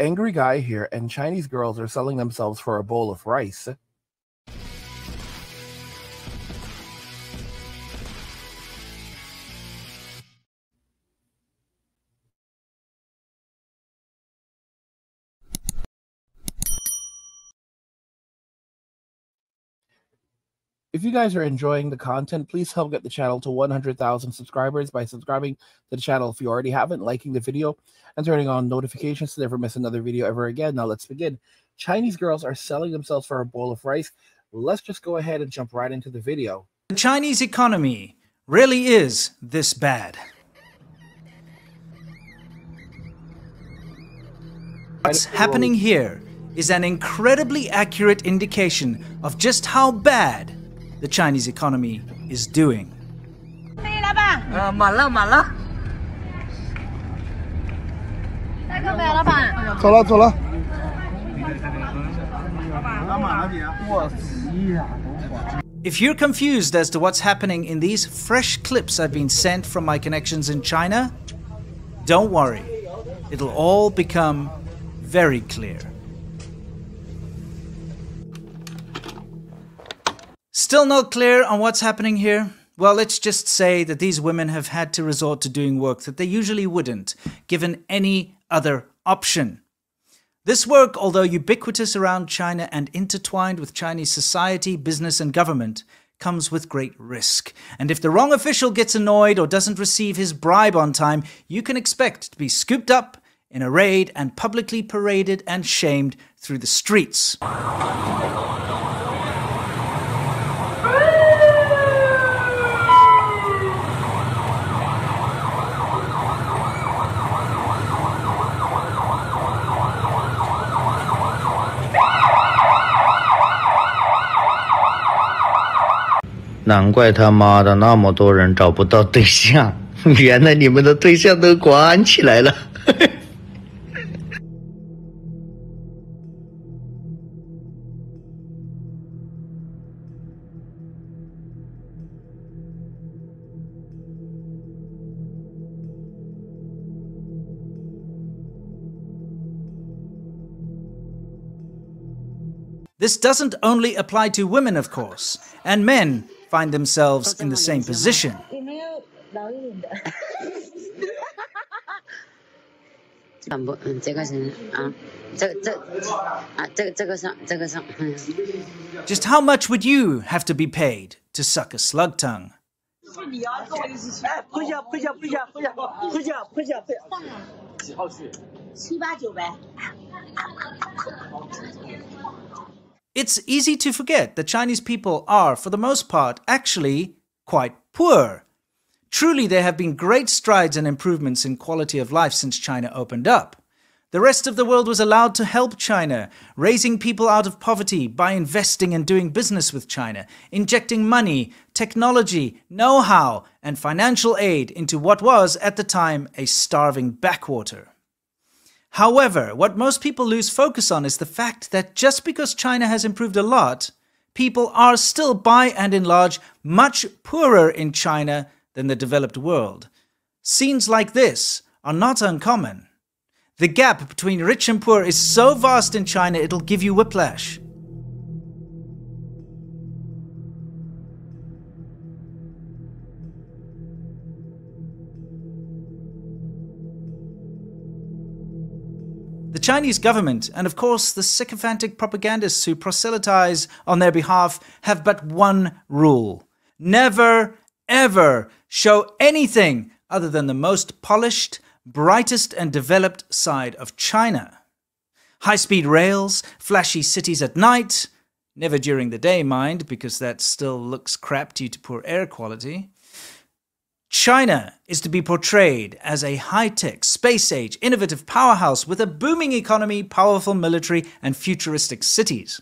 angry guy here, and Chinese girls are selling themselves for a bowl of rice. If you guys are enjoying the content, please help get the channel to 100,000 subscribers by subscribing to the channel if you already haven't, liking the video, and turning on notifications to never miss another video ever again. Now let's begin. Chinese girls are selling themselves for a bowl of rice. Let's just go ahead and jump right into the video. The Chinese economy really is this bad. What's happening here is an incredibly accurate indication of just how bad the Chinese economy is doing. If you're confused as to what's happening in these fresh clips I've been sent from my connections in China, don't worry. It'll all become very clear. Still not clear on what's happening here? Well, let's just say that these women have had to resort to doing work that they usually wouldn't, given any other option. This work, although ubiquitous around China and intertwined with Chinese society, business and government, comes with great risk. And if the wrong official gets annoyed or doesn't receive his bribe on time, you can expect to be scooped up in a raid and publicly paraded and shamed through the streets.难怪他妈的那么多人找不到对象，原来你们的对象都关起来了。This doesn't only apply to women, of course, and men find themselves in the same position. Just how much would you have to be paid to suck a slug tongue? It's easy to forget that Chinese people are, for the most part, actually quite poor. Truly, there have been great strides and improvements in quality of life since China opened up. The rest of the world was allowed to help China, raising people out of poverty by investing and doing business with China, injecting money, technology, know-how, and financial aid into what was, at the time, a starving backwater. However, what most people lose focus on is the fact that just because China has improved a lot, people are still, by and in large, much poorer in China than the developed world. Scenes like this are not uncommon. The gap between rich and poor is so vast in China it'll give you whiplash. The Chinese government, and of course the sycophantic propagandists who proselytize on their behalf, have but one rule. Never, ever show anything other than the most polished, brightest and developed side of China. High-speed rails, flashy cities at night, never during the day, mind, because that still looks crap due to poor air quality. China is to be portrayed as a high-tech, space-age, innovative powerhouse with a booming economy, powerful military, and futuristic cities.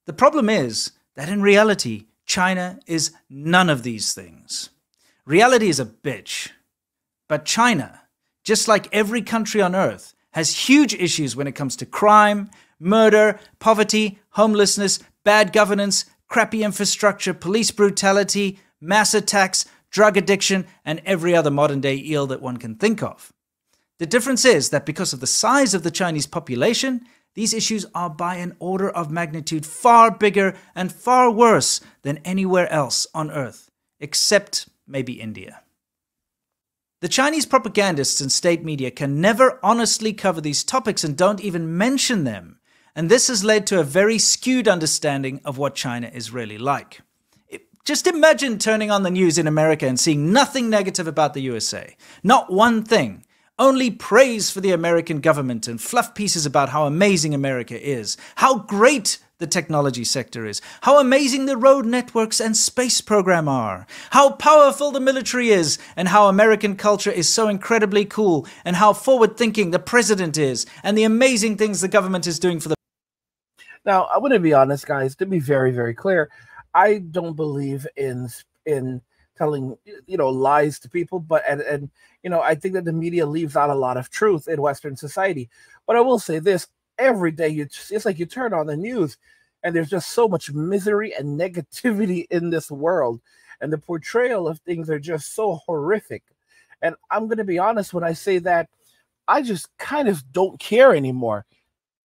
The problem is that in reality, China is none of these things. Reality is a bitch. But China, just like every country on earth, has huge issues when it comes to crime, murder, poverty, homelessness, bad governance, crappy infrastructure, police brutality, mass attacks, drug addiction, and every other modern-day ill that one can think of. The difference is that because of the size of the Chinese population, these issues are by an order of magnitude far bigger and far worse than anywhere else on Earth, except maybe India. The Chinese propagandists and state media can never honestly cover these topics and don't even mention them, and this has led to a very skewed understanding of what China is really like. Just imagine turning on the news in America and seeing nothing negative about the USA. Not one thing. Only praise for the American government and fluff pieces about how amazing America is, how great the technology sector is, how amazing the road networks and space program are, how powerful the military is, and how American culture is so incredibly cool, and how forward-thinking the president is, and the amazing things the government is doing for the... Now, I want to be honest, guys, to be very, very clear, I don't believe in telling, lies to people, but and I think that the media leaves out a lot of truth in Western society. But I will say this: every day, it's like you turn on the news, and there's just so much misery and negativity in this world, and the portrayal of things are just so horrific. And I'm going to be honest when I say that I just kind of don't care anymore.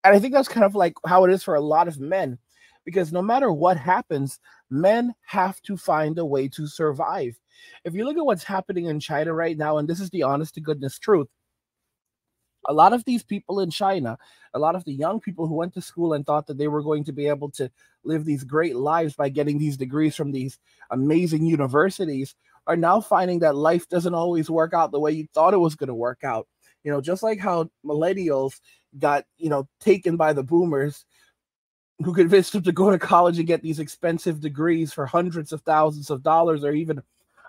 And I think that's kind of like how it is for a lot of men. Because no matter what happens, men have to find a way to survive. If you look at what's happening in China right now, and this is the honest to goodness truth, a lot of these people in China, a lot of the young people who went to school and thought that they were going to be able to live these great lives by getting these degrees from these amazing universities, are now finding that life doesn't always work out the way you thought it was going to work out. Just like how millennials got, taken by the boomers, who convinced them to go to college and get these expensive degrees for hundreds of thousands of dollars or even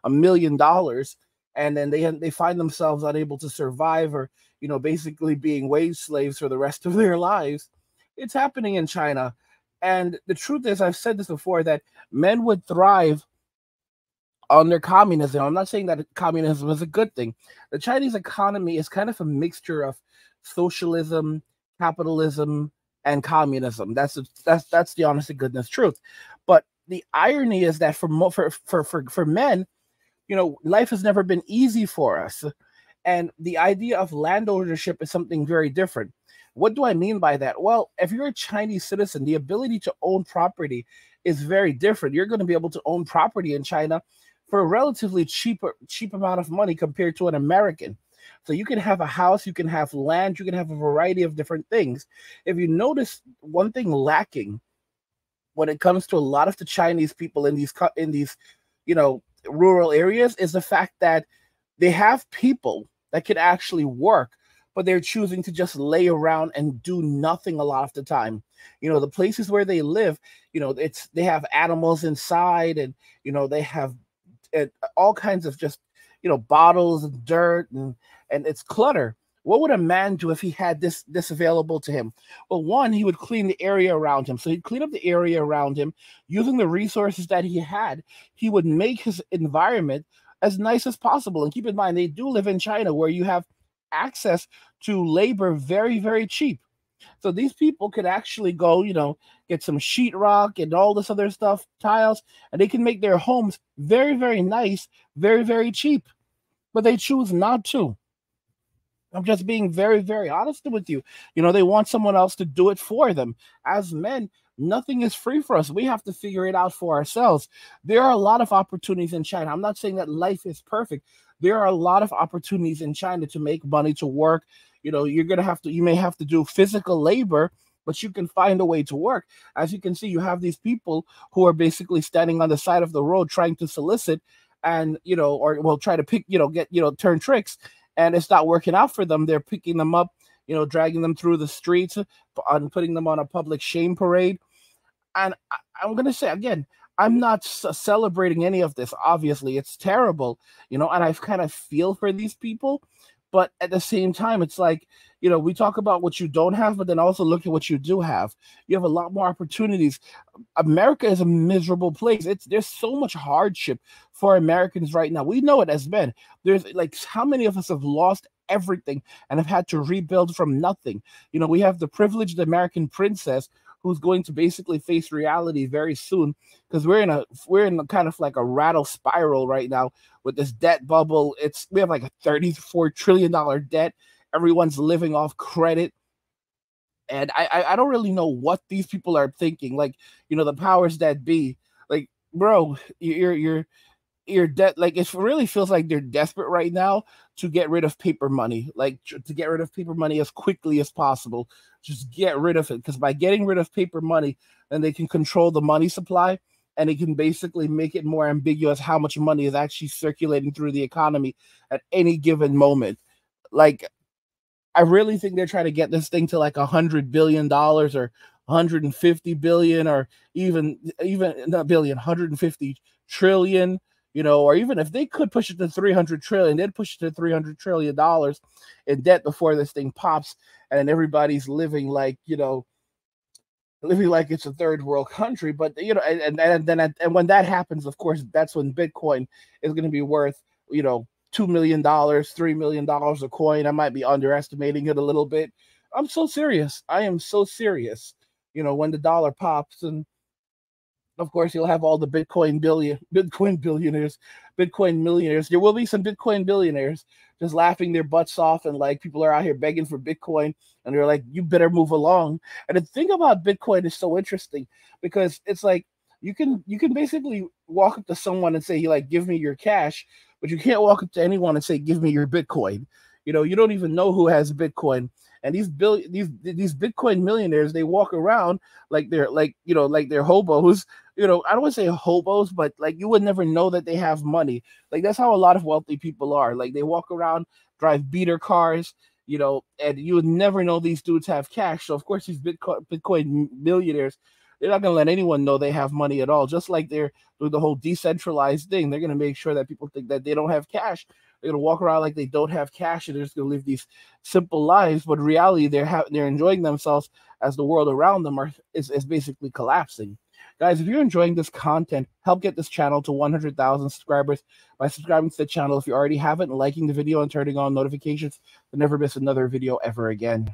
$1 million. And then they find themselves unable to survive, or, basically being wage slaves for the rest of their lives. It's happening in China. And the truth is, I've said this before, that men would thrive on their communism. I'm not saying that communism is a good thing. The Chinese economy is kind of a mixture of socialism, capitalism, and communism. That's the honest to goodness truth. But the irony is that for men, life has never been easy for us, and the idea of land ownership is something very different. What do I mean by that? Well, if you're a Chinese citizen, the ability to own property is very different. You're going to be able to own property in China for a relatively cheap amount of money compared to an American. So you can have a house, you can have land, you can have a variety of different things. If you notice one thing lacking when it comes to a lot of the Chinese people in these rural areas, is the fact that they have people that can actually work, but they're choosing to just lay around and do nothing a lot of the time. The places where they live, they have animals inside, and they have all kinds of just bottles and dirt, and it's clutter. What would a man do if he had this available to him? Well, one, he would clean the area around him. So he'd clean up the area around him using the resources that he had. He would make his environment as nice as possible. And keep in mind, they do live in China, where you have access to labor very, very cheap. So these people could actually go, get some sheetrock and all this other stuff, tiles, and they can make their homes very, very nice, very, very cheap. But they choose not to. I'm just being very, very honest with you. They want someone else to do it for them. As men, nothing is free for us. We have to figure it out for ourselves. There are a lot of opportunities in China. I'm not saying that life is perfect. There are a lot of opportunities in China to make money, to work. You may have to do physical labor, but you can find a way to work. As you can see, you have these people who are basically standing on the side of the road trying to solicit and, try to pick, turn tricks. And it's not working out for them. They're picking them up, dragging them through the streets and putting them on a public shame parade. And I'm going to say again, I'm not celebrating any of this. Obviously, it's terrible, and I kind of feel for these people. But at the same time, it's like, we talk about what you don't have, but then also look at what you do have. You have a lot more opportunities. America is a miserable place. There's so much hardship for Americans right now. We know it as men. There's like, how many of us have lost everything and have had to rebuild from nothing? We have the privileged American princess who's going to basically face reality very soon, because we're in a kind of like a rattle spiral right now with this debt bubble. We have like a $34 trillion debt, Everyone's living off credit. And I don't really know what these people are thinking. Like, the powers that be. Like, bro, you're like, it really feels like they're desperate right now to get rid of paper money, like to get rid of paper money as quickly as possible. Just get rid of it, because by getting rid of paper money, then they can control the money supply, and it can basically make it more ambiguous how much money is actually circulating through the economy at any given moment. Like, I really think they're trying to get this thing to like $100 billion or 150 billion, or even not billion, 150 trillion, or even if they could push it to 300 trillion, they'd push it to $300 trillion in debt before this thing pops, and everybody's living like, living like it's a third world country. But and when that happens, of course, that's when Bitcoin is going to be worth, $2 million, $3 million a coin. I might be underestimating it a little bit. I'm so serious. I am so serious. When the dollar pops, and of course you'll have all the Bitcoin billionaires, Bitcoin millionaires. There will be some Bitcoin billionaires just laughing their butts off, and like, people are out here begging for Bitcoin, and they're like, you better move along. And the thing about Bitcoin is so interesting, because it's like, you can basically walk up to someone and say, like, give me your cash, but you can't walk up to anyone and say, give me your Bitcoin. You don't even know who has Bitcoin. And these Bitcoin millionaires, they walk around like they're like they're hobos. I don't want to say hobos, but like, you would never know that they have money. Like, that's how a lot of wealthy people are. Like, they walk around, drive beater cars, and you would never know these dudes have cash. So of course these Bitcoin millionaires, they're not going to let anyone know they have money at all. Just like they're doing the whole decentralized thing, they're going to make sure that people think that they don't have cash. They're going to walk around like they don't have cash, and they're just going to live these simple lives. But in reality, they're enjoying themselves as the world around them is basically collapsing. Guys, if you're enjoying this content, help get this channel to 100,000 subscribers by subscribing to the channel if you already haven't, and liking the video and turning on notifications to never miss another video ever again.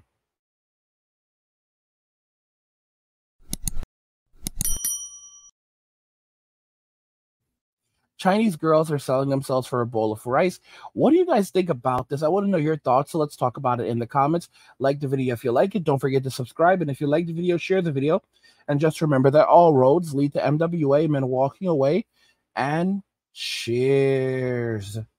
Chinese girls are selling themselves for a bowl of rice. What do you guys think about this? I want to know your thoughts, so let's talk about it in the comments. Like the video if you like it. Don't forget to subscribe, and if you like the video, share the video. And just remember that all roads lead to MWA, men walking away. And cheers.